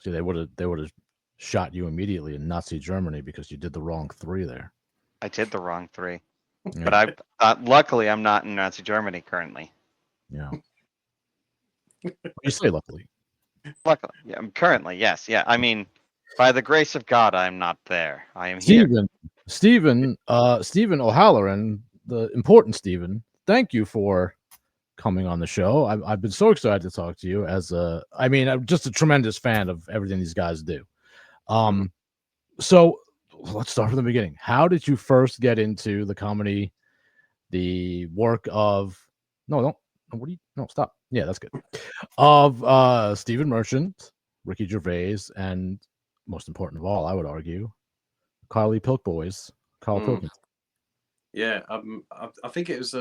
See, they would have shot you immediately in Nazi Germany because you did the wrong 3 there. I did the wrong 3, Yeah. but luckily I'm not in Nazi Germany currently. Yeah. You say luckily. Luckily, yeah, I'm currently, yes, yeah. I mean, by the grace of God, I'm not there. I am here. Stephen O'Halloran, the important Stephen. Thank you for coming on the show. I've been so excited to talk to you. I'm just a tremendous fan of everything these guys do. So let's start from the beginning. How did you first get into the comedy, the work of stop. Yeah, that's good. Of Stephen Merchant, Ricky Gervais, and most important of all, I would argue, Carl Pilkington. Yeah, I think it was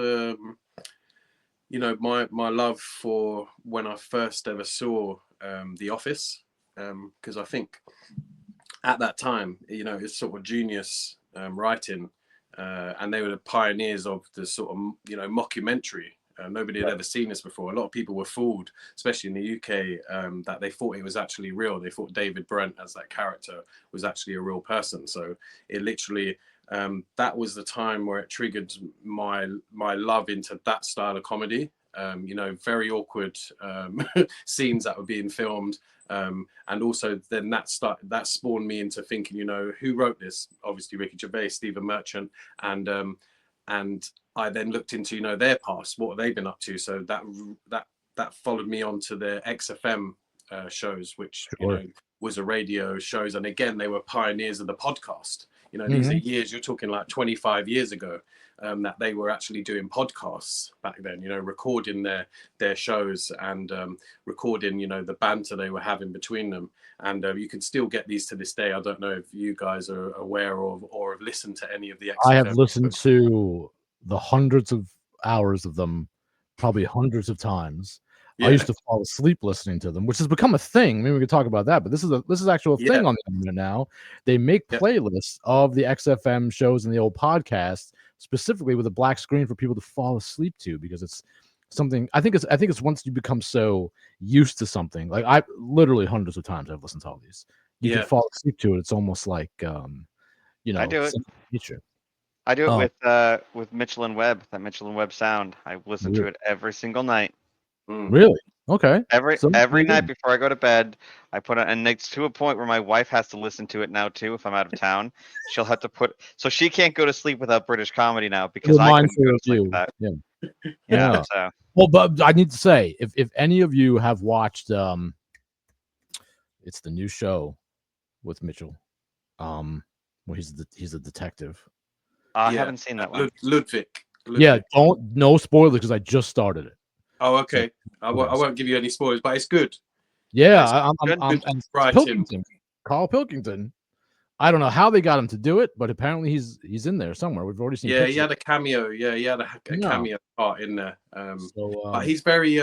my love for when I first ever saw The Office, because I think at that time, it's sort of genius writing, and they were the pioneers of the sort of mockumentary. Nobody had ever seen this before. A lot of people were fooled, especially in the UK, that they thought it was actually real. They thought David Brent as that character was actually a real person. So it literally, that was the time where it triggered my love into that style of comedy. Very awkward scenes that were being filmed. And also then that spawned me into thinking, who wrote this? Obviously Ricky Gervais, Stephen Merchant, and I then looked into their past, what have they been up to? So that followed me on to the XFM shows, which was a radio shows, and again they were pioneers of the podcast. These are years, you're talking like 25 years ago, that they were actually doing podcasts back then, recording their shows and recording the banter they were having between them, and you can still get these to this day. I don't know if you guys are aware of or have listened to any of the XFM. I have listened to the hundreds of hours of them, probably hundreds of times. I used to fall asleep listening to them, which has become a thing. Maybe we could talk about that, but this is actual thing on the internet now. They make playlists of the XFM shows and the old podcasts specifically with a black screen for people to fall asleep to, because it's something. I think it's once you become so used to something, like I literally hundreds of times I've listened to all these. You can fall asleep to it. It's almost like I do it. Feature. I do it with Mitchell and Webb, that Mitchell and Webb sound. I listen to it every single night. Really? Okay. Every night before I go to bed, I put it, and it's to a point where my wife has to listen to it now too. If I'm out of town, she'll have to so she can't go to sleep without British comedy now, because I couldn't go to sleep with that. Yeah. So. Well, but I need to say, if any of you have watched, it's the new show with Mitchell, where he's a detective. I haven't seen that one. Ludwig. Yeah, no spoilers because I just started it. Oh, okay. I won't give you any spoilers, but it's good. Yeah, I'm Pilkington, Karl Pilkington. I don't know how they got him to do it, but apparently he's in there somewhere. We've already seen. Yeah, he had a cameo. Yeah, he had a cameo part in there. But he's very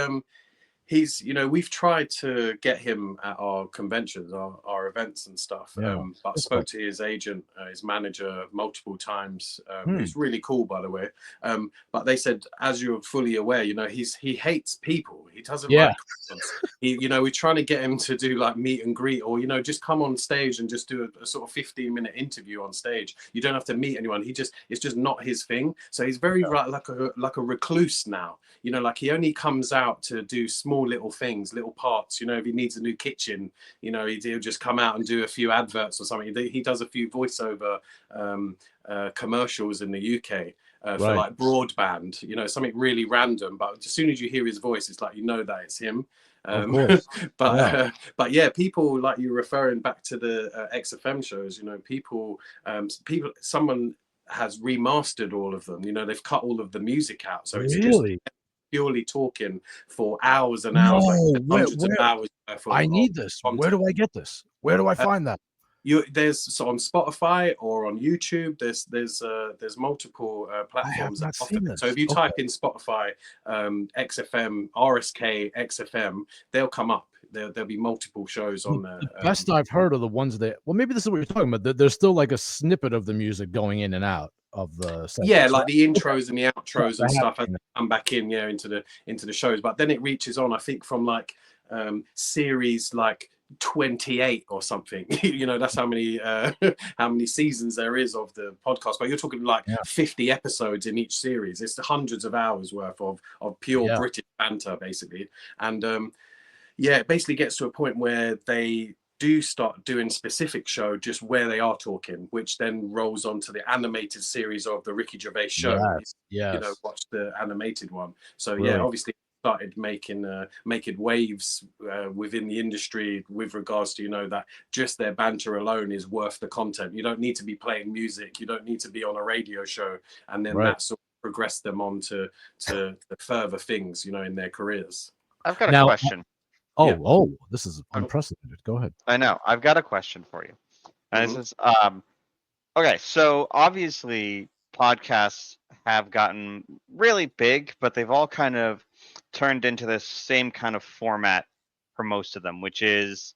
we've tried to get him at our conventions, our events and stuff. But spoke to his agent, his manager multiple times. Who's really cool, by the way. But they said, as you're fully aware, he hates people. He doesn't like crowds. We're trying to get him to do like meet and greet, or just come on stage and just do a sort of 15-minute interview on stage. You don't have to meet anyone. It's just not his thing. So he's very like a recluse now. Like he only comes out to do small little things, little parts. If he needs a new kitchen, he'll just come out and do a few adverts or something. He does a few voiceover commercials in the UK for like broadband, something really random, but as soon as you hear his voice, it's like that it's him. But yeah, people like you referring back to the XFM shows, someone has remastered all of them. They've cut all of the music out, so it's just purely talking for hours and hours, hundreds of hours. I need this. Where do I get this? Where do I find that? There's on Spotify or on YouTube. There's multiple platforms that offer it. So if you type in Spotify, XFM, RSK, XFM, they'll come up. There'll be multiple shows on there. The best I've heard are the ones that, well, maybe this is what you're talking about. There's still like a snippet of the music going in and out of the segments. Yeah, like the intros and the outros and stuff, and come back in into the shows. But then it reaches on, I think, from like series like 28 or something. You know, that's how many how many seasons there is of the podcast. But you're talking like 50 episodes in each series. It's hundreds of hours worth of pure British banter, basically. And it basically gets to a point where they do start doing specific show just where they are talking, which then rolls onto the animated series of the Ricky Gervais show. Yes. You know, watch the animated one. So Brilliant. obviously started making waves within the industry with regards to, you know, that just their banter alone is worth the content. You don't need to be playing music, you don't need to be on a radio show, and then that sort of progressed them on to further things, you know, in their careers. I've got a question. This is unprecedented. Go ahead. I know. I've got a question for you. And this is okay, so obviously podcasts have gotten really big, but they've all kind of turned into this same kind of format for most of them, which is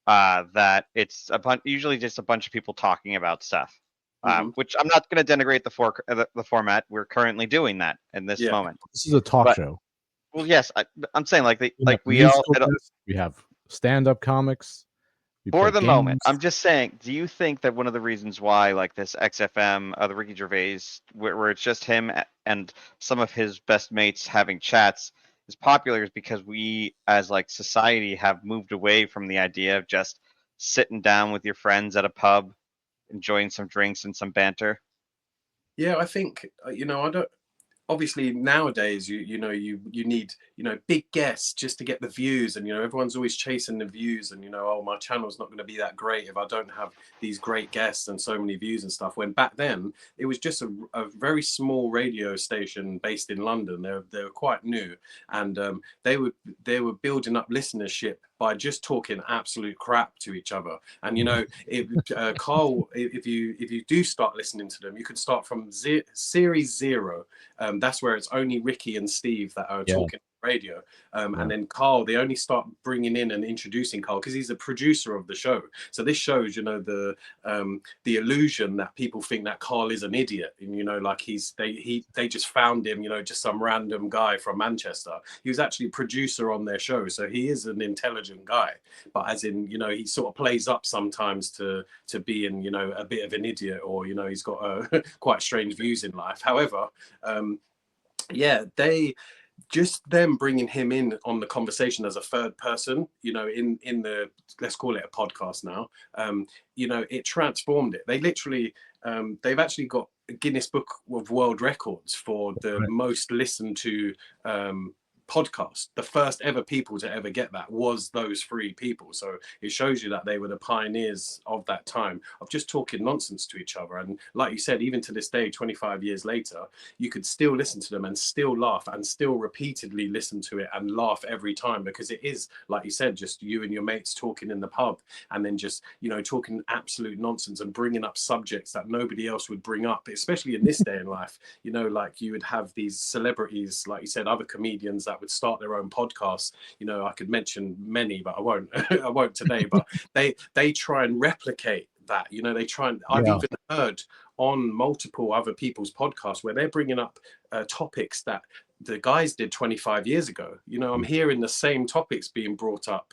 that it's usually just a bunch of people talking about stuff. Which I'm not going to denigrate the format. We're currently doing that in this moment. This is a talk show. Well, yes, I'm saying we have stand-up comics. For the moment, I'm just saying, do you think that one of the reasons why, like this XFM, the Ricky Gervais, where it's just him and some of his best mates having chats, is popular is because we, as like society, have moved away from the idea of just sitting down with your friends at a pub, enjoying some drinks and some banter? Yeah, I think, you know, I don't. Obviously nowadays you need, you know, big guests just to get the views, and you know everyone's always chasing the views, and you know, oh, my channel's not going to be that great if I don't have these great guests and so many views and stuff. When back then it was just a very small radio station based in London. They were quite new, and they were building up listenership by just talking absolute crap to each other. And you know, Karl, if you do start listening to them, you could start from series 0. That's where it's only Ricky and Steve that are talking on radio. And then Karl, they only start bringing in and introducing Karl because he's a producer of the show. So this shows, you know, the illusion that people think that Karl is an idiot, and you know, like they just found him, you know, just some random guy from Manchester. He was actually a producer on their show, so he is an intelligent guy, but as in, you know, he sort of plays up sometimes to being, you know, a bit of an idiot, or you know, he's got quite strange views in life. However, they just them bringing him in on the conversation as a third person, you know, in the, let's call it a podcast now, you know, it transformed it. They literally they've actually got a Guinness Book of World Records for the most listened to podcast. The first ever people to ever get that was those 3 people. So it shows you that they were the pioneers of that time of just talking nonsense to each other. And like you said, even to this day, 25 years later, you could still listen to them and still laugh, and still repeatedly listen to it and laugh every time, because it is, like you said, just you and your mates talking in the pub, and then just, you know, talking absolute nonsense and bringing up subjects that nobody else would bring up, especially in this day in life. You know, like you would have these celebrities, like you said, other comedians that would start their own podcasts. You know, I could mention many, but I won't. I won't today. But they try and replicate that. You know, they try and. I've even heard on multiple other people's podcasts where they're bringing up topics that the guys did 25 years ago. You know, I'm hearing the same topics being brought up,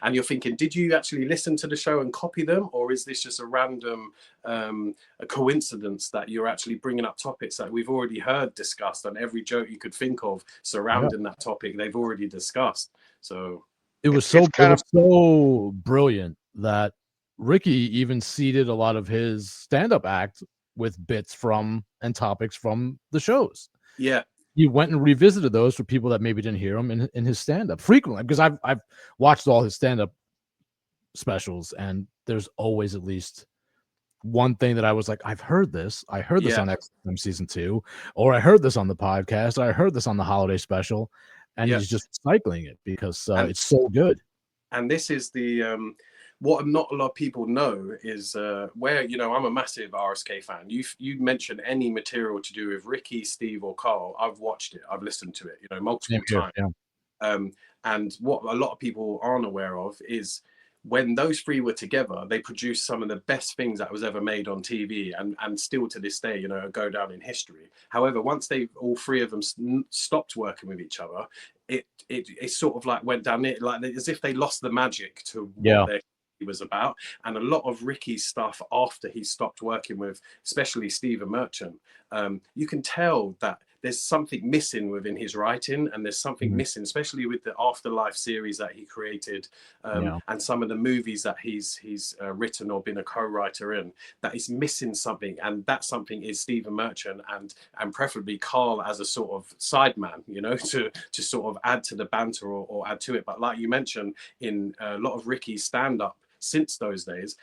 and you're thinking, did you actually listen to the show and copy them, or is this just a random a coincidence that you're actually bringing up topics that we've already heard discussed, and every joke you could think of surrounding that topic they've already discussed? So it was so brilliant that Ricky even seeded a lot of his stand-up act with bits from and topics from the shows. Yeah. He went and revisited those for people that maybe didn't hear him in his stand-up frequently, because I've watched all his stand-up specials, and there's always at least one thing that I was like, I've heard this. I heard this on XM season 2, or I heard this on the podcast, or I heard this on the holiday special, and he's just cycling it because it's so good. And this is the what not a lot of people know is where, you know, I'm a massive RSK fan. You mention any material to do with Ricky, Steve, or Karl, I've watched it, I've listened to it, you know, multiple times. And what a lot of people aren't aware of is when those 3 were together, they produced some of the best things that was ever made on TV, and still to this day, you know, go down in history. However, once all 3 of them stopped working with each other, it sort of like went down it, like as if they lost the magic to what their was about. And a lot of Ricky's stuff after he stopped working with especially Stephen Merchant, you can tell that there's something missing within his writing, and there's something missing, especially with the Afterlife series that he created, and some of the movies that he's written or been a co-writer in, that is missing something. And that something is Stephen Merchant and preferably Karl as a sort of sideman, you know, to sort of add to the banter or add to it. But like you mentioned, in a lot of Ricky's stand-up since those days,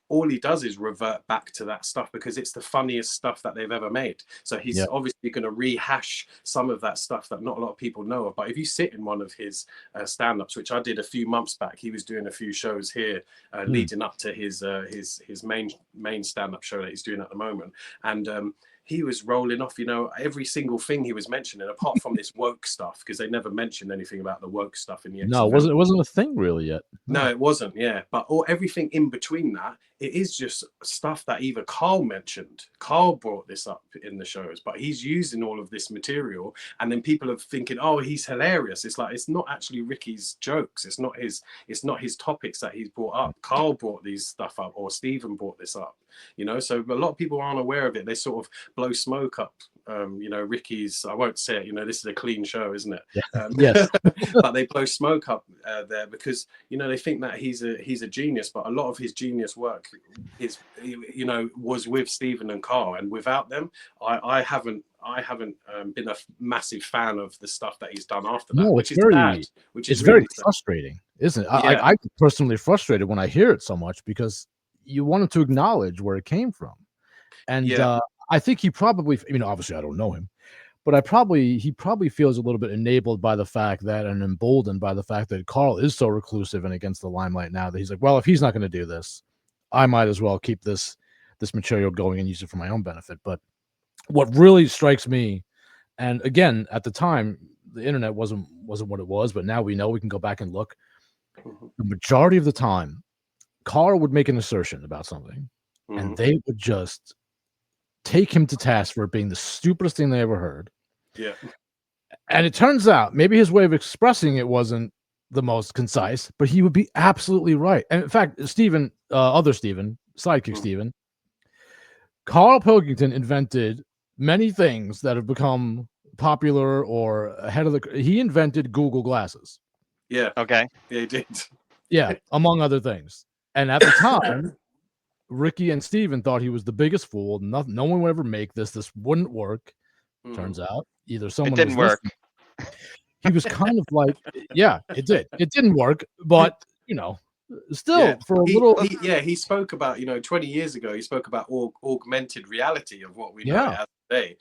all he does is revert back to that stuff because it's the funniest stuff that they've ever made. So he's obviously going to rehash some of that stuff that not a lot of people know of. But if you sit in one of his stand-ups, which I did a few months back, he was doing a few shows here leading up to his main stand-up show that he's doing at the moment, and he was rolling off, you know, every single thing he was mentioning, apart from this woke stuff, because they never mentioned anything about the woke stuff in the No, it wasn't a thing really yet. No, it wasn't. Yeah, but everything in between that, it is just stuff that either Karl mentioned. Karl brought this up in the shows, but he's using all of this material, and then people are thinking, "Oh, he's hilarious." It's like it's not actually Ricky's jokes. It's not his topics that he's brought up. Karl brought these stuff up, or Stephen brought this up. You know, so a lot of people aren't aware of it. They sort of blow smoke up, you know, Ricky's. I won't say it. You know, this is a clean show, isn't it? Yes. But they blow smoke up there because, you know, they think that he's a genius, but a lot of his genius work is, you know, was with Stephen and Karl, and without them, I haven't been a massive fan of the stuff that he's done after that. No, which it's is very sad, which is it's very really frustrating, isn't it? Yeah. I get personally frustrated when I hear it so much because you wanted to acknowledge where it came from. And I think he probably, you know, obviously I don't know him, but he probably feels a little bit enabled by the fact that, and emboldened by the fact that Karl is so reclusive and against the limelight now, that he's like, well, if he's not going to do this, I might as well keep this material going and use it for my own benefit. But what really strikes me, and again, at the time, the internet wasn't what it was, but now we know, we can go back and look. The majority of the time, Karl would make an assertion about something, and they would just take him to task for it being the stupidest thing they ever heard. Yeah. And it turns out maybe his way of expressing it wasn't the most concise, but he would be absolutely right. And in fact, Stephen, sidekick Stephen, Karl Pilkington invented many things that have become popular or ahead of he invented Google Glasses. Yeah. Okay. Yeah, he did. Yeah, among other things. And at the time, Ricky and Stephen thought he was the biggest fool. No one would ever make this. This wouldn't work. Turns out either someone didn't work. He was kind of like, yeah, it did. It didn't work, but you know, still for a little. He spoke about, you know, 20 years ago, he spoke about augmented reality of what we know as today,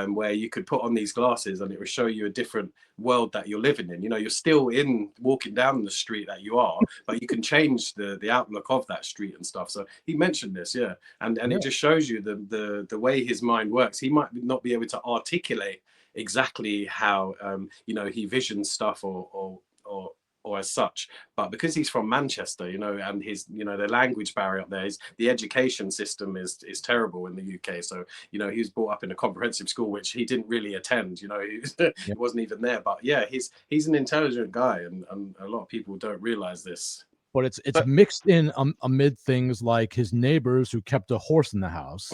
where you could put on these glasses and it would show you a different world that you're living in. You know, you're still walking down the street that you are, but you can change the outlook of that street and stuff. So he mentioned this, and it just shows you the way his mind works. He might not be able to articulate exactly how you know, he visions stuff or as such, but because he's from Manchester, you know, and his, you know, the language barrier up there is, the education system is terrible in the UK. So, you know, he was brought up in a comprehensive school which he didn't really attend, you know, he wasn't even there. But yeah, he's an intelligent guy, and a lot of people don't realize this. But it's mixed in amid things like his neighbors who kept a horse in the house,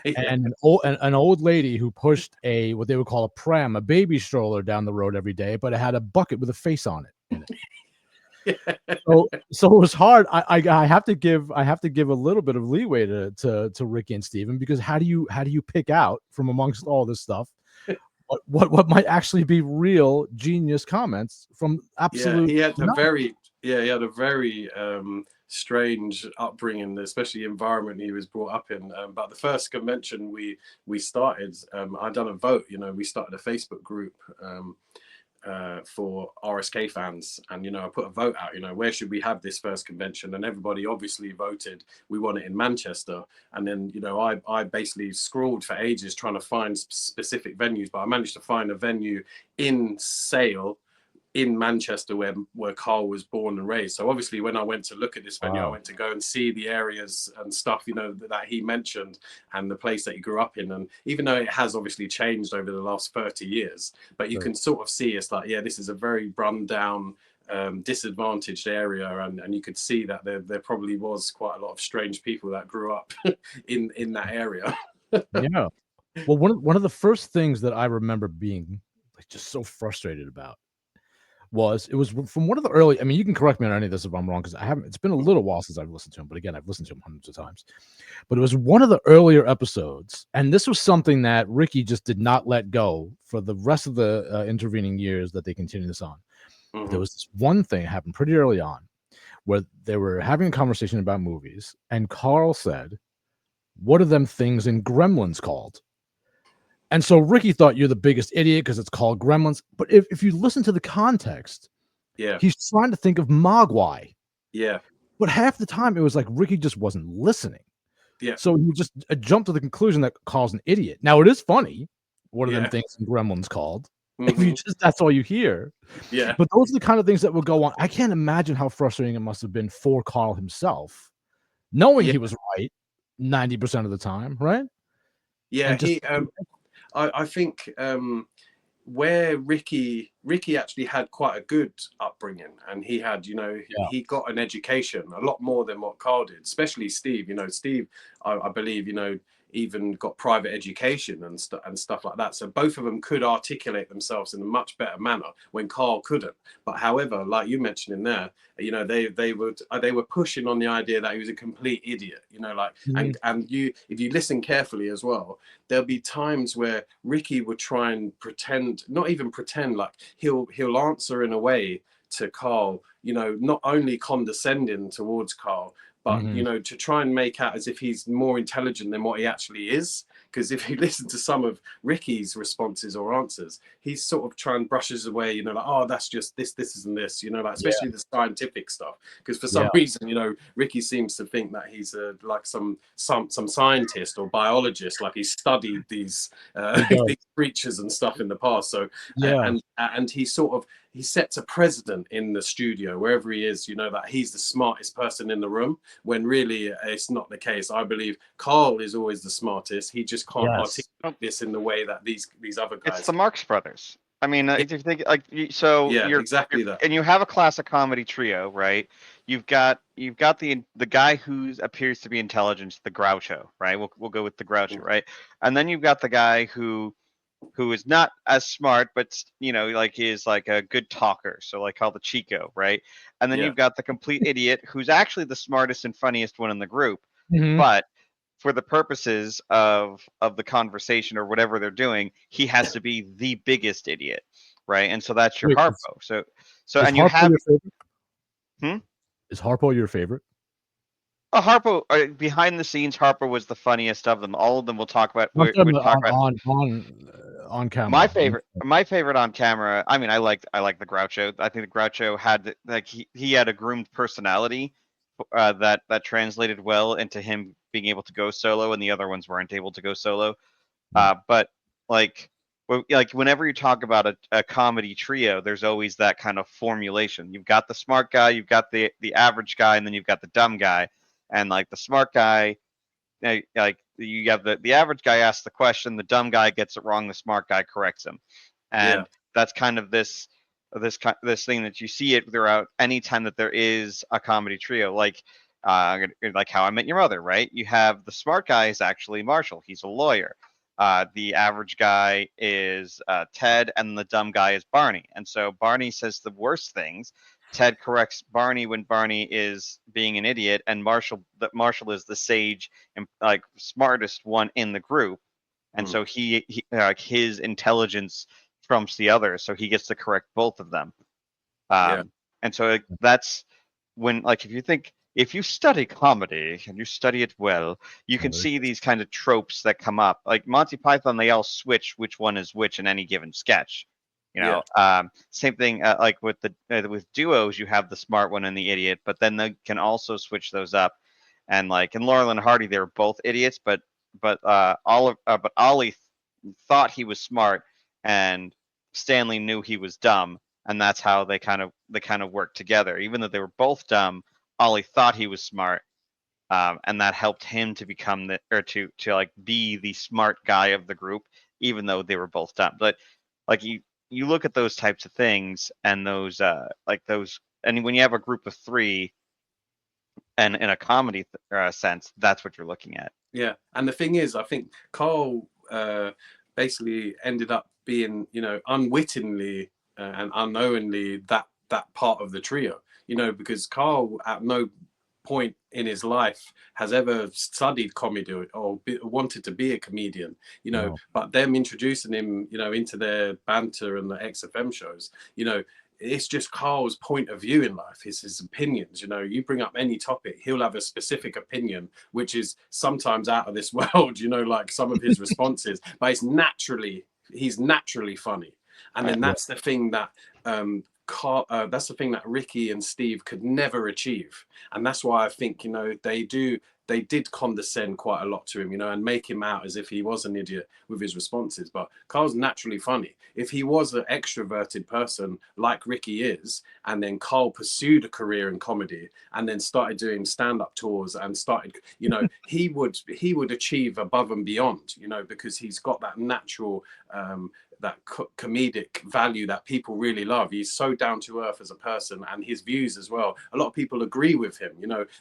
and an old lady who pushed what they would call a pram, a baby stroller, down the road every day, but it had a bucket with a face on it in it. So it was hard. I have to give a little bit of leeway to Ricky and Stephen, because how do you pick out from amongst all this stuff what might actually be real genius comments from absolute? He had a very strange upbringing, especially environment he was brought up in. But the first convention we started, I done a vote. You know, we started a Facebook group for RSK fans, and you know, I put a vote out, you know, where should we have this first convention, and everybody obviously voted we want it in Manchester. And then, you know, I basically scrawled for ages trying to find specific venues, but I managed to find a venue in Sale in Manchester where Karl was born and raised. So obviously when I went to look at this venue, I went to go and see the areas and stuff, you know, that he mentioned and the place that he grew up in. And even though it has obviously changed over the last 30 years, but you can sort of see it's like, yeah, this is a very run down, disadvantaged area, and you could see that there probably was quite a lot of strange people that grew up in that area. Yeah. Well, one of the first things that I remember being like just so frustrated about was from one of the early. I mean, you can correct me on any of this if I'm wrong, because I haven't. It's been a little while since I've listened to him, but again, I've listened to him hundreds of times. But it was one of the earlier episodes, and this was something that Ricky just did not let go for the rest of the intervening years that they continued this on. But there was this one thing that happened pretty early on where they were having a conversation about movies, and Karl said, "What are them things in Gremlins called?" And so Ricky thought you're the biggest idiot because it's called Gremlins. But if you listen to the context, he's trying to think of Mogwai. Yeah. But half the time it was like Ricky just wasn't listening. Yeah. So he just jumped to the conclusion that Karl's an idiot. Now it is funny. What are them things in Gremlins called? If you that's all you hear. Yeah. But those are the kind of things that would go on. I can't imagine how frustrating it must have been for Karl himself, knowing he was right 90% of the time, right? Yeah, I think where Ricky actually had quite a good upbringing, and he had, you know, he got an education a lot more than what Karl did, especially Steve. You know, Steve, I believe, you know, even got private education and stuff like that. So both of them could articulate themselves in a much better manner when Karl couldn't. But however, like you mentioned in there, you know, they were pushing on the idea that he was a complete idiot. You know, like and you, if you listen carefully as well, there'll be times where Ricky would try and pretend, not even pretend, like he'll answer in a way to Karl, you know, not only condescending towards Karl, but you know, to try and make out as if he's more intelligent than what he actually is. Because if you listen to some of Ricky's responses or answers, he's sort of trying brushes away, you know, like, oh, that's just this isn't this, you know, like especially the scientific stuff. Because for some reason, you know, Ricky seems to think that he's like some scientist or biologist, like he studied these these creatures and stuff in the past. So and he sort of, he sets a precedent in the studio wherever he is, you know, that he's the smartest person in the room, when really it's not the case. I believe Karl is always the smartest. He just can't articulate this in the way that these other guys. It's the Marx Brothers. I mean, if you think like you're exactly that, and you have a classic comedy trio, right? You've got the guy who appears to be intelligent, the Groucho, right? We'll go with the Groucho, right? And then you've got the guy who is not as smart, but you know, like is like a good talker, so like called the Chico, right? And then you've got the complete idiot who's actually the smartest and funniest one in the group, but for the purposes of the conversation or whatever they're doing, he has to be the biggest idiot, right? And so that's your Harpo. So and you have Is Harpo your favorite? Harpo, behind the scenes, Harpo was the funniest of them. All of them we'll talk about. On camera. My favorite on camera. I mean, I like the Groucho. I think the Groucho had like he had a groomed personality that translated well into him being able to go solo, and the other ones weren't able to go solo. But like whenever you talk about a comedy trio, there's always that kind of formulation. You've got the smart guy, you've got the average guy, and then you've got the dumb guy. And like the smart guy, like you have the average guy asks the question, the dumb guy gets it wrong, the smart guy corrects him, and that's kind of this thing that you see it throughout any time that there is a comedy trio, like How I Met Your Mother, right? You have the smart guy is actually Marshall, he's a lawyer. The average guy is Ted, and the dumb guy is Barney. And so Barney says the worst things. Ted corrects Barney when Barney is being an idiot, and Marshall is the sage and like smartest one in the group, and so he his intelligence trumps the others, so he gets to correct both of them. And so that's when, like, if you study comedy and you study it well, you can see these kind of tropes that come up. Like Monty Python, they all switch which one is which in any given sketch. You know, same thing like with with duos, you have the smart one and the idiot, but then they can also switch those up. And like in Laurel and Hardy, they were both idiots, but Ollie thought he was smart, and Stanley knew he was dumb, and that's how they kind of worked together. Even though they were both dumb, Ollie thought he was smart, and that helped him to become to like be the smart guy of the group, even though they were both dumb. But like you look at those types of things, and those and when you have a group of three, and in a comedy sense, that's what you're looking at. Yeah, and the thing is, I think Karl basically ended up being, unwittingly and unknowingly that part of the trio, because Karl at no point in his life has ever studied comedy or wanted to be a comedian, No. but them introducing him, into their banter and the XFM shows, it's just Karl's point of view in life, his opinions. You bring up any topic, he'll have a specific opinion, which is sometimes out of this world, like some of his responses, but he's naturally funny. And then that's the thing that that's the thing that Ricky and Steve could never achieve. And that's why I think, they did condescend quite a lot to him, and make him out as if he was an idiot with his responses. But Karl's naturally funny. If he was an extroverted person like Ricky is, and then Karl pursued a career in comedy and then started doing stand-up tours and started, he would achieve above and beyond, because he's got that natural that comedic value that people really love. He's so down to earth as a person, and his views as well. A lot of people agree with him.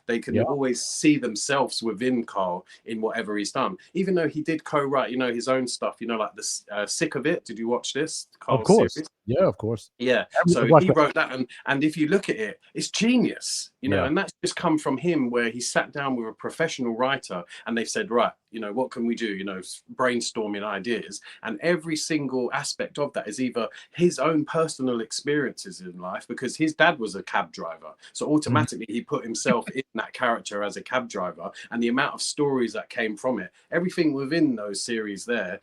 They can always see themselves within Karl in whatever he's done. Even though he did co-write, his own stuff. Like the Sick of It. Did you watch this? Karl's of course. Series? Yeah, of course. Yeah. So he wrote that, and if you look at it, it's genius. And that's just come from him, where he sat down with a professional writer, and they said, right, what can we do? Brainstorming ideas, and every single aspect of that is either his own personal experiences in life, because his dad was a cab driver, so automatically he put himself in that character as a cab driver, and the amount of stories that came from it, everything within those series there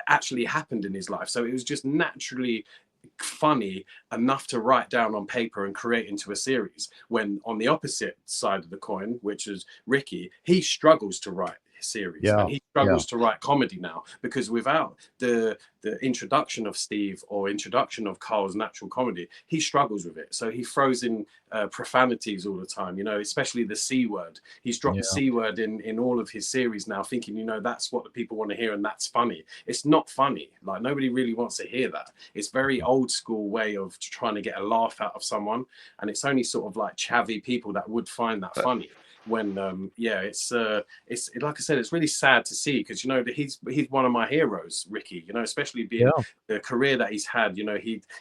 actually happened in his life. So it was just naturally funny enough to write down on paper and create into a series. When on the opposite side of the coin, which is Ricky, he struggles to write series, and he struggles to write comedy now, because without the introduction of Steve or introduction of Karl's natural comedy, he struggles with it. So he throws in profanities all the time, especially the C word. He's dropped the C word in all of his series now, thinking, that's what the people want to hear, and that's funny. It's not funny. Like, nobody really wants to hear that. It's very old school way of trying to get a laugh out of someone, and it's only sort of like chavvy people that would find that funny. When it's like I said, it's really sad to see, because he's one of my heroes, Ricky, especially being the career that he's had.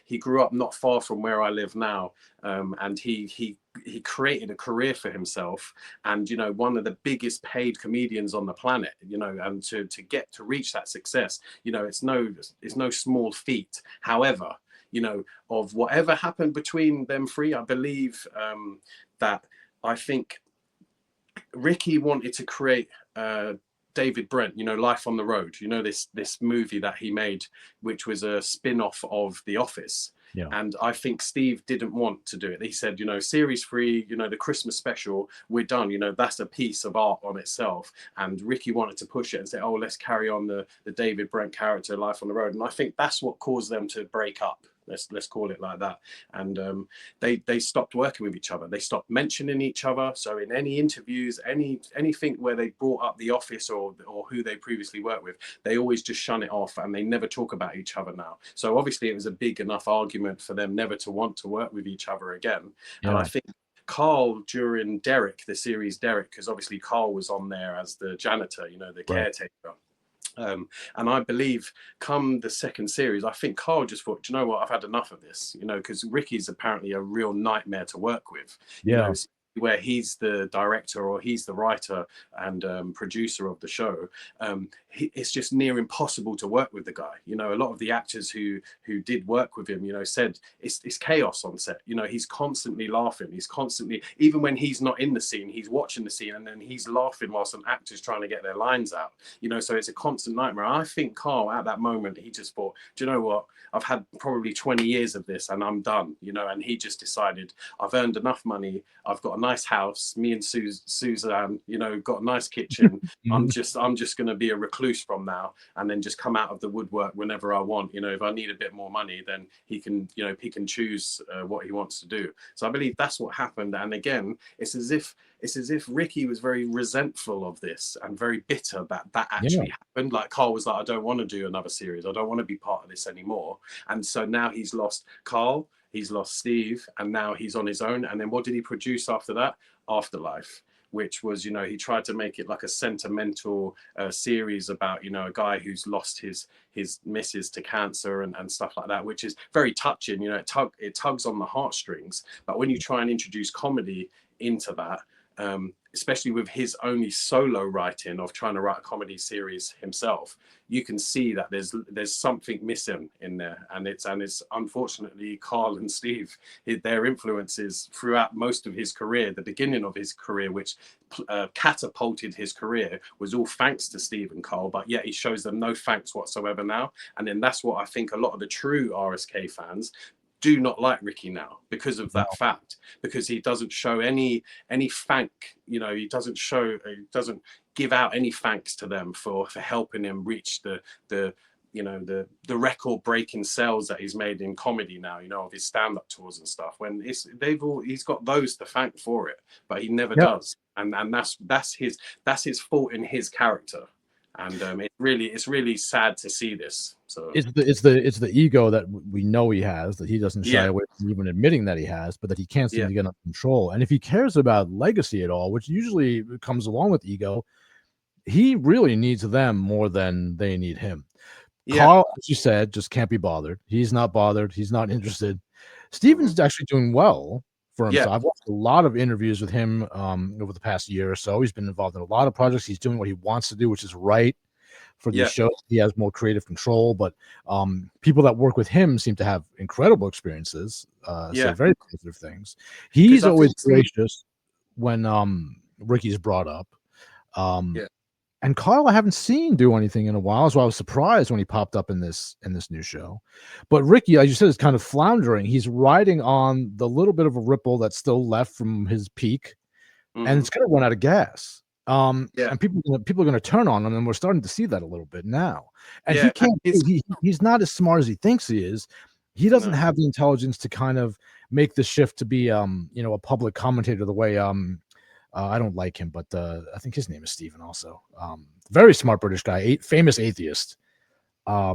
He grew up not far from where I live now, and he created a career for himself, and one of the biggest paid comedians on the planet, and to reach that success, it's no small feat. However, of whatever happened between them three, I believe that I think Ricky wanted to create David Brent, Life on the Road, this movie that he made, which was a spin-off of The Office. And I think Steve didn't want to do it. He said, series 3, the Christmas special, we're done. That's a piece of art on itself. And Ricky wanted to push it and say, oh, let's carry on the David Brent character, Life on the Road. And I think that's what caused them to break up. Let's call it like that. And they stopped working with each other. They stopped mentioning each other. So in any interviews, anything where they brought up The Office or who they previously worked with, they always just shun it off, and they never talk about each other now. So obviously it was a big enough argument for them never to want to work with each other again. And I think Karl, during Derek, the series Derek, because obviously Karl was on there as the janitor, the caretaker. And I believe come the second series, I think Karl just thought, do you know what, I've had enough of this, because Ricky's apparently a real nightmare to work with. Where he's the director or he's the writer and producer of the show, it's just near impossible to work with the guy. A lot of the actors who did work with him, said it's chaos on set. He's constantly laughing. He's constantly, even when he's not in the scene, he's watching the scene and then he's laughing whilst an actor's trying to get their lines out. So it's a constant nightmare. I think Karl, at that moment, he just thought, do you know what? I've had probably 20 years of this and I'm done, and he just decided, I've earned enough money. I've got enough nice house. Me and Suzanne, you know, got a nice kitchen. I'm just going to be a recluse from now, and then just come out of the woodwork whenever I want. You know, if I need a bit more money, then he can, you know, pick and choose what he wants to do. So I believe that's what happened. And again, it's as if Ricky was very resentful of this and very bitter that actually happened. Like Karl was like, I don't want to do another series. I don't want to be part of this anymore. And so now he's lost Karl, he's lost Steve, and now he's on his own. And then what did he produce after that? Afterlife, which was, you know, he tried to make it like a sentimental series about, you know, a guy who's lost his missus to cancer and stuff like that, which is very touching. You know, it tugs on the heartstrings. But when you try and introduce comedy into that, especially with his only solo writing of trying to write a comedy series himself, you can see that there's something missing in there. And it's unfortunately Karl and Steve, their influences throughout most of his career, the beginning of his career, which catapulted his career, was all thanks to Steve and Karl, but yet he shows them no thanks whatsoever now. And then that's what I think a lot of the true RSK fans do not like Ricky now, because of that fact, because he doesn't show any thank, you know, he doesn't give out any thanks to them for helping him reach the you know, the record breaking sales that he's made in comedy now, you know, of his stand-up tours and stuff, when he's got those to thank for it, but he never does. And that's his fault in his character. And it's really sad to see this. So it's the ego that we know he has, that he doesn't shy away from even admitting that he has, but that he can't seem to get under control. And if he cares about legacy at all, which usually comes along with ego, he really needs them more than they need him. Karl, as you said, just can't be bothered. He's not bothered. He's not interested. Steven's actually doing well for himself. I've watched a lot of interviews with him over the past year or so. He's been involved in a lot of projects. He's doing what he wants to do, which is right for these shows. He has more creative control, but people that work with him seem to have incredible experiences, say very positive things. He's always gracious when Ricky's brought up. And Karl, I haven't seen do anything in a while, so I was surprised when he popped up in this new show. But Ricky, as you said, is kind of floundering. He's riding on the little bit of a ripple that's still left from his peak, and it's going to run out of gas. And people are going to turn on him, and we're starting to see that a little bit now. And he can't. He's not as smart as he thinks he is. He doesn't have the intelligence to kind of make the shift to be, you know, a public commentator the way I don't like him, but I think his name is Steven also. Very smart British guy, famous atheist. I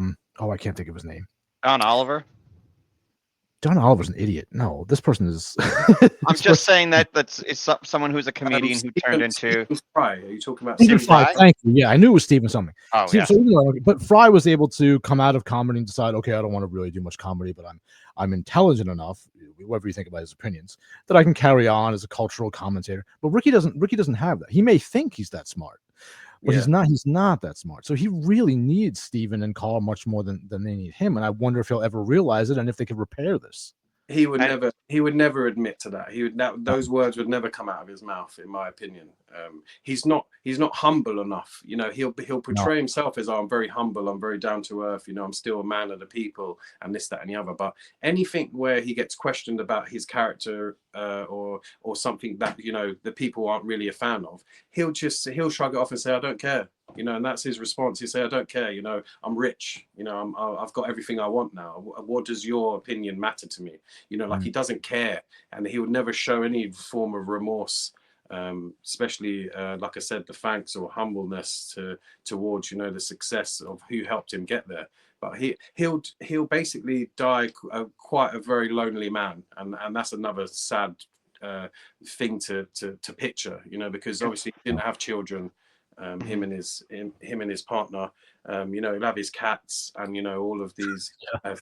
can't think of his name. John Oliver. John Oliver's an idiot. No, this person is. I'm just saying it's someone who's a comedian who turned into. Fry. Are you talking about Stephen Fry? Thank you. Yeah, I knew it was Stephen something. Oh, yeah. So, you know, but Fry was able to come out of comedy and decide, okay, I don't want to really do much comedy, but I'm intelligent enough, whatever you think about his opinions, that I can carry on as a cultural commentator. But Ricky doesn't have that. He may think he's that smart, but he's not that smart. So he really needs Steven and Karl much more than they need him. And I wonder if he'll ever realize it and if they could repair this. He would never admit to that. Those words would never come out of his mouth, in my opinion. He's not humble enough. You know, he'll portray himself as, I'm very humble, I'm very down to earth, you know, I'm still a man of the people, and this, that, and the other. But anything where he gets questioned about his character or something that, you know, the people aren't really a fan of, he'll shrug it off and say, I don't care. You know, and that's his response. He say, I don't care. You know, I'm rich. You know, I've got everything I want now. What does your opinion matter to me? You know, like he doesn't care, and he would never show any form of remorse, especially like I said, the thanks or humbleness towards, you know, the success of who helped him get there. But he'll basically die quite a very lonely man, and that's another sad thing to picture. You know, because obviously he didn't have children. Him and his partner, you know, he'll have his cats, and, you know, all of these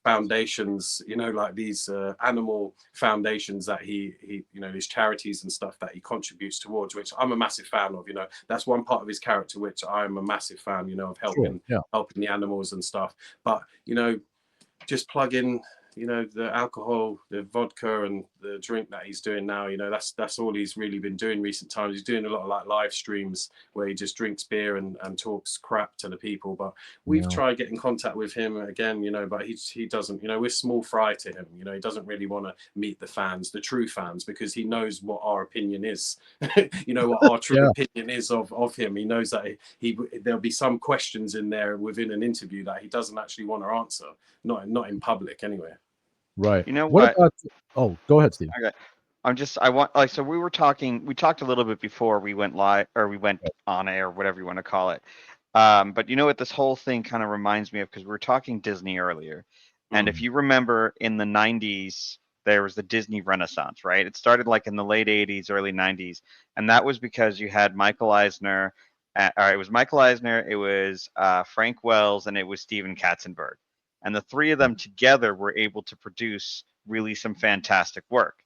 foundations, you know, like these animal foundations that he, you know, these charities and stuff that he contributes towards, which I'm a massive fan of. You know, that's one part of his character which I'm a massive fan, you know, of helping the animals and stuff. But, you know, just plug in the alcohol, the vodka, and the drink that he's doing now. That's all he's really been doing recent times. He's doing a lot of like live streams where he just drinks beer and talks crap to the people. But we've tried getting contact with him again, but he doesn't. We're small fry to him. He doesn't really want to meet the fans, the true fans, because he knows what our opinion is. What our true opinion is of him. He knows that there'll be some questions in there within an interview that he doesn't actually want to answer. Not in public anyway. Right. You know what? About, go ahead, Steve. Okay. So we talked a little bit before we went live, or we went on air, whatever you want to call it. But you know what this whole thing kind of reminds me of, because we were talking Disney earlier. And if you remember in the 90s, there was the Disney Renaissance, right? It started like in the late 80s, early 90s. And that was because you had Michael Eisner, it was Michael Eisner, it was Frank Wells, and it was Steven Katzenberg. And the three of them together were able to produce really some fantastic work.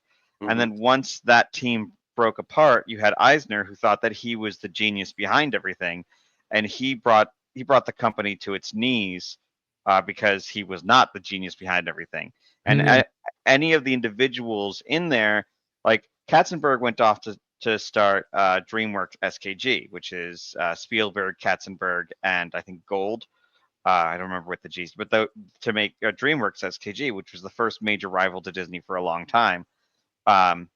And then once that team broke apart, you had Eisner, who thought that he was the genius behind everything, and he brought the company to its knees because he was not the genius behind everything. And any of the individuals in there, like Katzenberg went off to start DreamWorks SKG, which is Spielberg, Katzenberg, and I think Gold. I don't remember what the G's, but to make DreamWorks SKG, which was the first major rival to Disney for a long time. And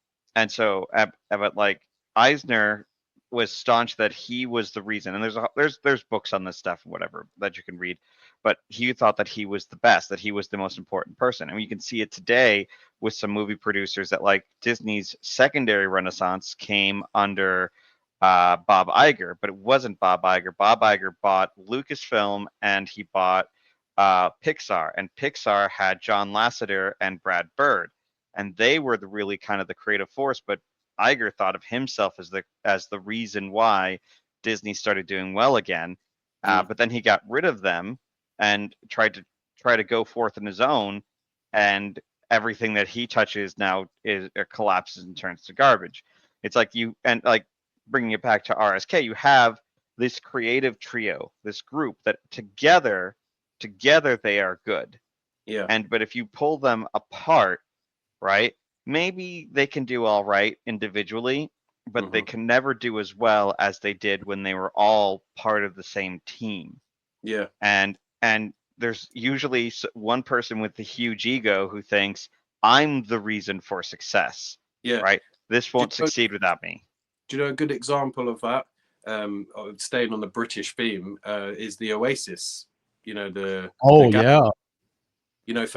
so, but like Eisner was staunch that he was the reason, and there's books on this stuff and whatever that you can read, but he thought that he was the best, that he was the most important person. And you can see it today with some movie producers that like Disney's secondary renaissance came under Bob Iger, but it wasn't Bob Iger. Bob Iger bought Lucasfilm and he bought Pixar, and Pixar had John Lasseter and Brad Bird, and they were the really kind of the creative force. But Iger thought of himself as the reason why Disney started doing well again. But then he got rid of them and tried to go forth on his own, and everything that he touches now collapses and turns to garbage. It's like bringing it back to RSK, you have this creative trio, this group that together they are good. Yeah. But if you pull them apart, right, maybe they can do all right individually, but they can never do as well as they did when they were all part of the same team. Yeah. And there's usually one person with the huge ego who thinks, I'm the reason for success. Yeah. Right? This won't succeed without me. Do you know a good example of that? Staying on the British theme, is the Oasis. For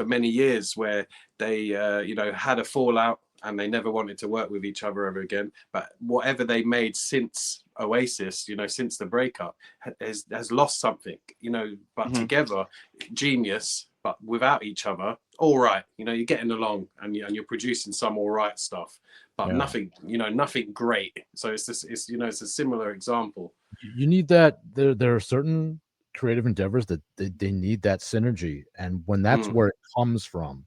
many years where they had a fallout and they never wanted to work with each other ever again. But whatever they made since Oasis, since the breakup, has lost something. But together, genius. But without each other, all right. You're getting along and you're producing some all right stuff, but nothing great. So it's a similar example. You need that. There are certain creative endeavors that they need that synergy, and when that's where it comes from.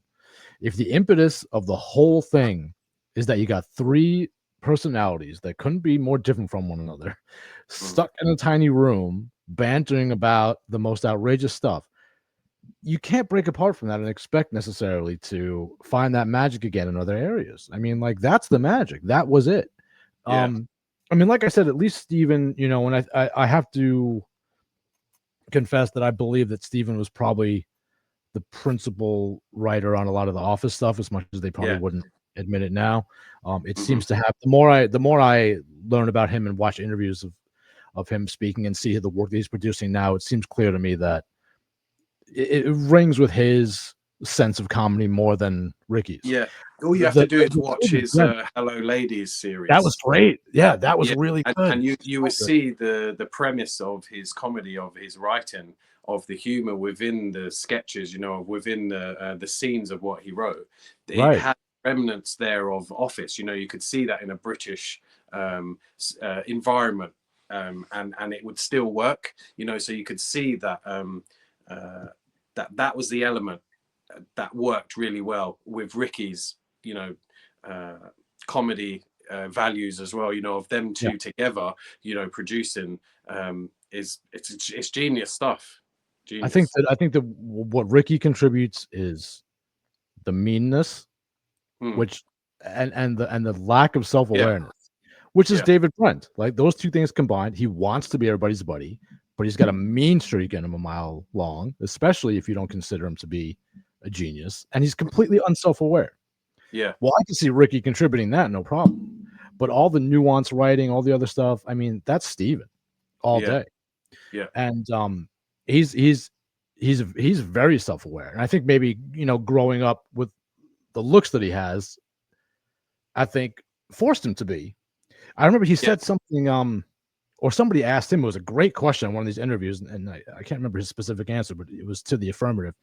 If the impetus of the whole thing is that you got three personalities that couldn't be more different from one another, stuck in a tiny room, bantering about the most outrageous stuff, you can't break apart from that and expect necessarily to find that magic again in other areas. I mean, like, that's the magic. That was it. I mean, like I said, at least Steven, when I have to confess that I believe that Steven was probably the principal writer on a lot of the Office stuff, as much as they probably wouldn't admit it now. It seems to have, the more I learn about him and watch interviews of him speaking and see the work that he's producing now, it seems clear to me that it rings with his sense of comedy more than Ricky's. Yeah. All you have to do is watch his Hello Ladies series. That was great. Yeah, that was really good. And you would see the premise of his comedy, of his writing, of the humor within the sketches, within the scenes of what he wrote. It had remnants there of Office. You could see that in a British environment, and it would still work. So you could see that that was the element that worked really well with Ricky's, comedy values as well. Of them two together, producing it's genius stuff. Genius. I think that what Ricky contributes is the meanness, Hmm. which and the lack of self-awareness, which is Yeah. David Brent. Like those two things combined, he wants to be everybody's buddy, but he's got a mean streak in him a mile long, especially if you don't consider him to be a genius, and he's completely unself-aware. Yeah. Well, I can see Ricky contributing that, no problem. But all the nuance writing, all the other stuff, I mean, that's Steven all Yeah. day. Yeah. And he's very self-aware. And I think maybe, growing up with the looks that he has, I think forced him to be. I remember he said something, or somebody asked him, it was a great question in one of these interviews, and I can't remember his specific answer, but it was to the affirmative.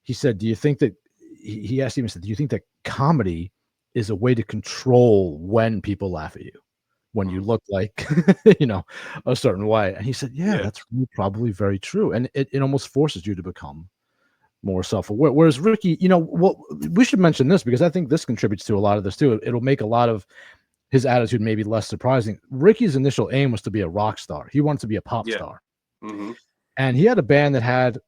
He said, do you think that he asked him, he said, do you think that comedy is a way to control when people laugh at you, when you look like, a certain way? And he said, yeah, that's really probably very true. And it almost forces you to become more self-aware. Whereas Ricky, we should mention this because I think this contributes to a lot of this too. It'll make a lot of his attitude maybe less surprising. Ricky's initial aim was to be a rock star. He wanted to be a pop star. Mm-hmm. And he had a band that had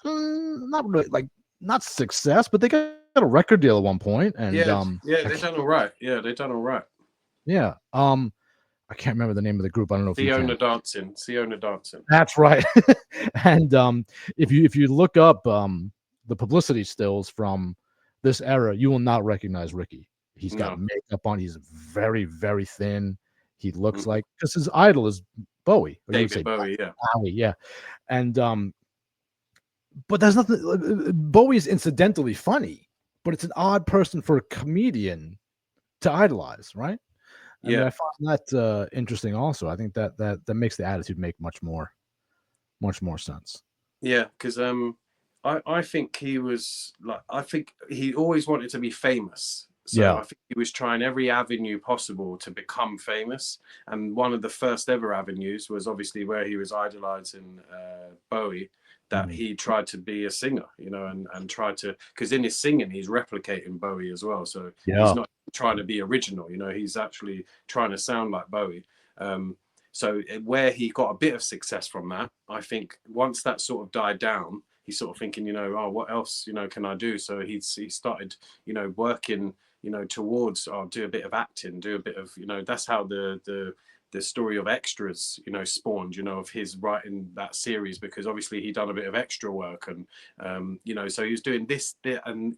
not really not success, but they got a record deal at one point. And they done all right. Yeah, they done all right. Yeah. I can't remember the name of the group. I don't know if Siona Dancing. That's right. And if you look up the publicity stills from this era, you will not recognize Ricky. He's got makeup on. He's very, very thin. He looks like, because his idol is Bowie. Or David Bowie, yeah. Bowie, yeah. And but there's nothing. Bowie's incidentally funny, but it's an odd person for a comedian to idolize, right? I mean, I find that interesting. Also, I think that makes the attitude make much more sense. Yeah, because I think he was like, I think he always wanted to be famous. So I think he was trying every avenue possible to become famous. And one of the first ever avenues was obviously where he was idolizing Bowie, that he tried to be a singer, and tried to, because in his singing, he's replicating Bowie as well. So he's not trying to be original, he's actually trying to sound like Bowie. So where he got a bit of success from that, I think once that sort of died down, he's sort of thinking, oh, what else, can I do? So he started, working, towards, do a bit of acting, do a bit of, that's how the story of Extras, spawned, of his writing that series, because obviously he'd done a bit of extra work and, so he was doing this, that, and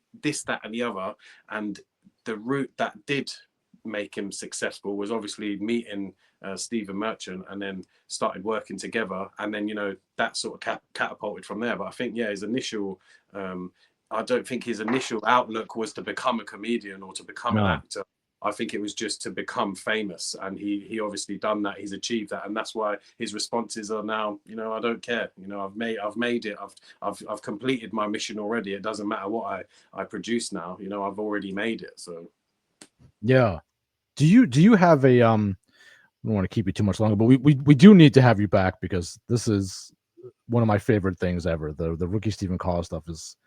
the other. And the route that did make him successful was obviously meeting Stephen Merchant, and then started working together, and then that sort of catapulted from there. But I think his initial I don't think his initial outlook was to become a comedian or to become an actor. I think it was just to become famous, and he obviously done that. He's achieved that, and that's why his responses are now, I don't care. I've made it. I've completed my mission already. It doesn't matter what I produce now. I've already made it. So yeah. Do you have a I don't want to keep you too much longer, but we do need to have you back, because this is one of my favorite things ever. The Rookie Stephen Karl stuff is,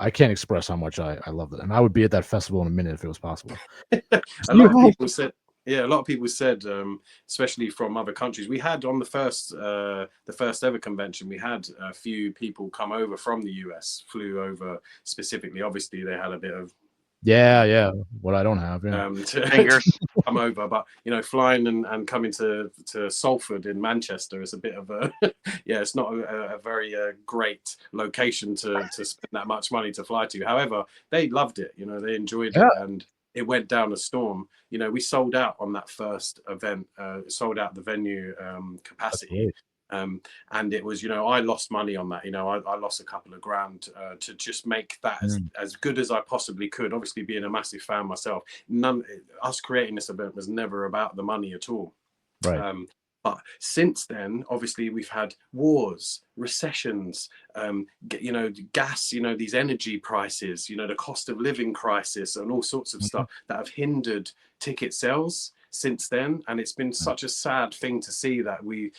I can't express how much I love it, and I would be at that festival in a minute if it was possible. A lot of people said, especially from other countries. We had on the first ever convention, we had a few people come over from the US, flew over specifically. Obviously, they had a bit of what I don't have, fingers to come over, but flying and coming to Salford in Manchester is a bit of a it's not a very great location to spend that much money to fly to. However, they loved it, they enjoyed it, and it went down a storm. We sold out on that first event, sold out the venue capacity. And it was, I lost money on that. I lost a couple of grand to just make that as good as I possibly could. Obviously, being a massive fan myself, us creating this event was never about the money at all. Right. But since then, obviously, we've had wars, recessions, gas, these energy prices, the cost of living crisis, and all sorts of stuff that have hindered ticket sales since then. And it's been such a sad thing to see that we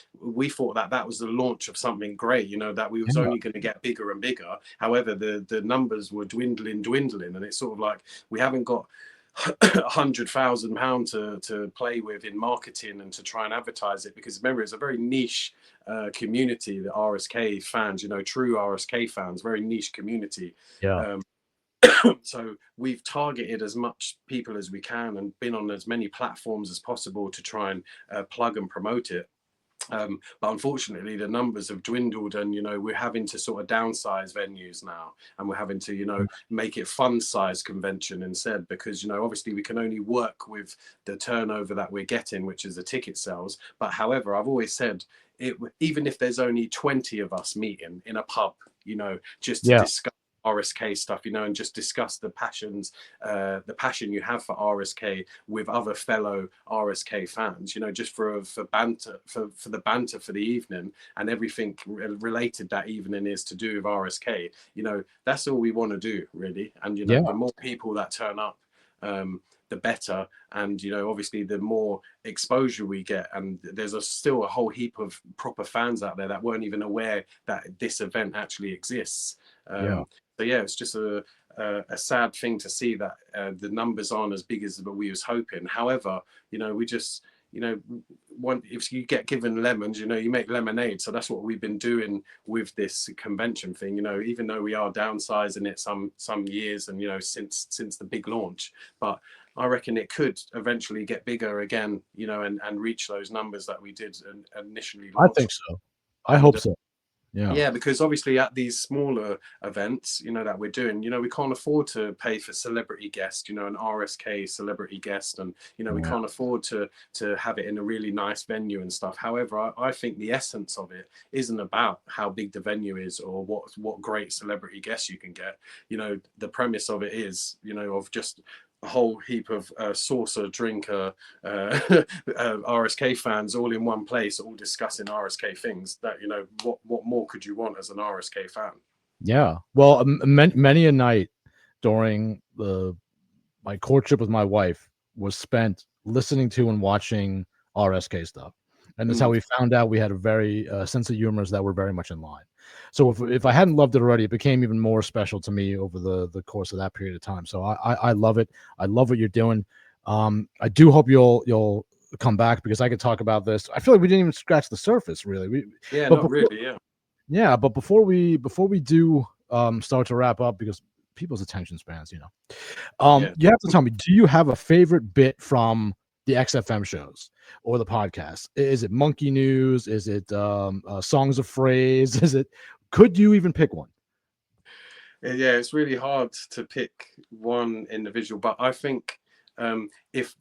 thought that was the launch of something great, that we was only going to get bigger and bigger. However, the numbers were dwindling, and it's sort of like we haven't got £100,000 to play with in marketing and to try and advertise it, because remember, it's a very niche community, the RSK fans, true RSK fans, very niche community. So we've targeted as much people as we can and been on as many platforms as possible to try and plug and promote it. But unfortunately, the numbers have dwindled, and we're having to sort of downsize venues now, and we're having to make it fun size convention instead, because obviously we can only work with the turnover that we're getting, which is the ticket sales. But however, I've always said, even if there's only 20 of us meeting in a pub, just to discuss RSK stuff, and just discuss the passion you have for RSK with other fellow RSK fans, just for banter, for the banter for the evening, and everything related that evening is to do with RSK. That's all we want to do, really. And the more people that turn up, the better. And obviously the more exposure we get, and there's still a whole heap of proper fans out there that weren't even aware that this event actually exists. So yeah, it's just a sad thing to see that the numbers aren't as big as we was hoping. However, we just if you get given lemons, you make lemonade. So that's what we've been doing with this convention thing. Even though we are downsizing it some years, and since the big launch, but I reckon it could eventually get bigger again, and reach those numbers that we did initially launch. I think so. I hope so. Yeah, because obviously at these smaller events, that we're doing, we can't afford to pay for celebrity guest, an RSK celebrity guest, and we can't afford to have it in a really nice venue and stuff. However, I think the essence of it isn't about how big the venue is or what great celebrity guests you can get. The premise of it is, of just a whole heap of saucer drinker RSK fans all in one place, all discussing RSK things. That what more could you want as an RSK fan? Yeah, well, many a night during my courtship with my wife was spent listening to and watching RSK stuff, and that's how we found out we had a very sense of humors that were very much in line. So if I hadn't loved it already, it became even more special to me over the course of that period of time. So I love it. I love what you're doing. I do hope you'll come back, because I could talk about this. I feel like we didn't even scratch the surface, really. Yeah, but before we do start to wrap up, because people's attention spans, you have to tell me, do you have a favorite bit from the XFM shows or the podcast? Is it Monkey News? Is it Songs of Phrase? Could you even pick one? Yeah, it's really hard to pick one individual, but I think if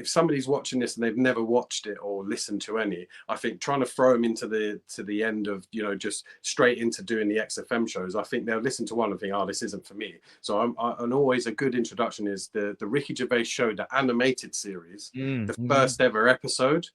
somebody's watching this and they've never watched it or listened to any, I think trying to throw them into the end of just straight into doing the XFM shows, I think they'll listen to one and think, oh, this isn't for me. So and always a good introduction is the Ricky Gervais show, the animated series, the first ever episode.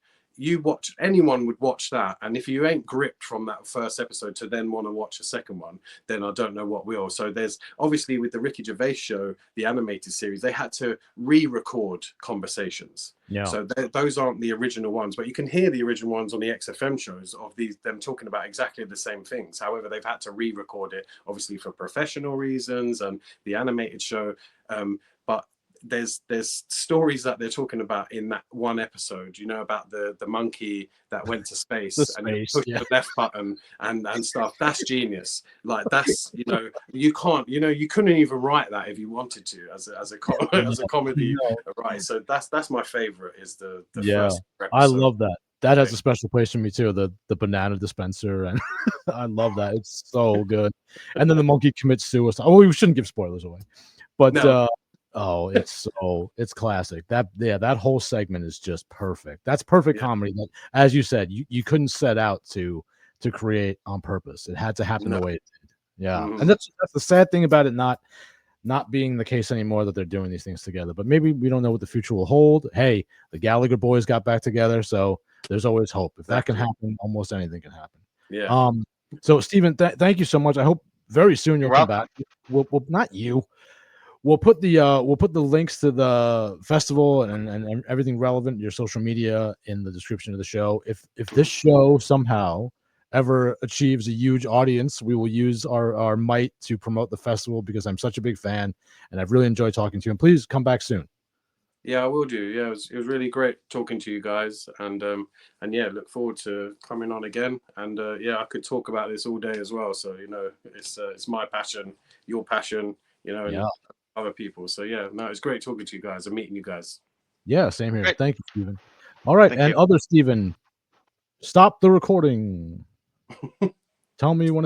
Anyone would watch that, and if you ain't gripped from that first episode to then want to watch a second one, then I don't know what will. So there's obviously, with the Ricky Gervais show, the animated series, they had to re-record conversations. So those aren't the original ones, but you can hear the original ones on the XFM shows of them talking about exactly the same things. However, they've had to re-record it, obviously for professional reasons, and the animated show. But there's stories that they're talking about in that one episode, about the monkey that went to space and pushed the left button and stuff. That's genius. Like, that's you can't, you couldn't even write that if you wanted to as a comedy, right? So that's my favorite, is the first episode. I love that. That has a special place for me too. The banana dispenser, and I love that. It's so good. And then the monkey commits suicide. Oh, we shouldn't give spoilers away, but it's classic. That whole segment is just perfect. That's perfect comedy that, as you said, you couldn't set out to create on purpose. It had to happen the way it did. Yeah. And that's the sad thing about it not being the case anymore, that they're doing these things together. But maybe we don't know what the future will hold. Hey, the Gallagher boys got back together, so there's always hope. If that can happen, almost anything can happen. So Stephen, thank you so much. I hope very soon you'll come back. We'll not you. We'll put the links to the festival and everything relevant, your social media, in the description of the show. If this show somehow ever achieves a huge audience, we will use our might to promote the festival, because I'm such a big fan and I've really enjoyed talking to you. And please come back soon. Yeah, I will do. Yeah, it was really great talking to you guys, and yeah, look forward to coming on again. And yeah, I could talk about this all day as well. So it's my passion, your passion. you know, and other people. So yeah, no, it's great talking to you guys and meeting you guys. Yeah, same here. Great. Thank you, Stephen. All right, Thank and you. other Stephen, stop the recording. Tell me when